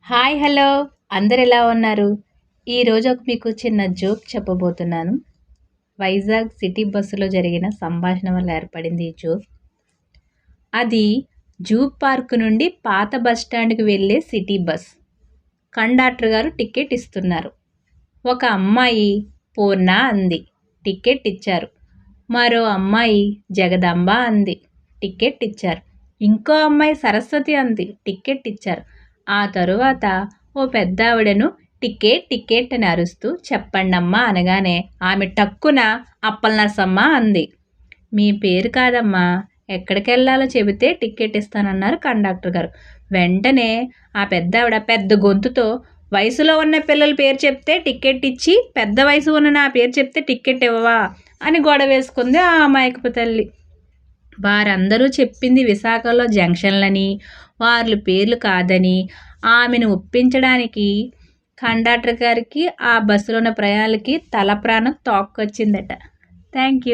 Hi hello అందరు ఎలా ఉన్నారు? ఈరోజు మీకు చిన్న జోక్ చెప్పబోతున్నాను. వైజాగ్ సిటీ బస్సులో జరిగిన సంభాషణ వల్ల ఏర్పడింది ఈ జోక్. అది జూ పార్క్ నుండి పాత బస్ స్టాండ్కి వెళ్ళే సిటీ బస్. కండక్టర్ గారు టికెట్ ఇస్తున్నారు. ఒక అమ్మాయి పూర్ణ అంది, టికెట్ ఇచ్చారు. మరో అమ్మాయి జగదాంబ అంది, టికెట్ ఇచ్చారు. ఇంకో అమ్మాయి సరస్వతి అంది, టికెట్ ఇచ్చారు. ఆ తరువాత ఓ పెద్దావిడను టికెట్ టికెట్ అని అరుస్తూ చెప్పండమ్మా అనగానే ఆమె టక్కున అప్పలనరసమ్మ అంది. మీ పేరు కాదమ్మా, ఎక్కడికి వెళ్ళాలో చెబితే టికెట్ ఇస్తానన్నారు కండక్టర్ గారు. వెంటనే ఆ పెద్దావిడ పెద్ద గొంతుతో, వయసులో ఉన్న పిల్లల పేరు చెప్తే టికెట్ ఇచ్చి పెద్ద వయసు ఉన్న నా పేరు చెప్తే టికెట్ ఇవ్వవా అని గొడవ వేసుకుంది ఆ అమాయకపు తల్లి. వారందరూ చెప్పింది విశాఖలో జంక్షన్లని, వాళ్ళ పేర్లు కాదని ఆమెను ఒప్పించడానికి కండక్టర్ గారికి ఆ బస్సులో ఉన్న ప్రయాణికులకి తల ప్రాణం తోక్కొచ్చిందట. Thank you.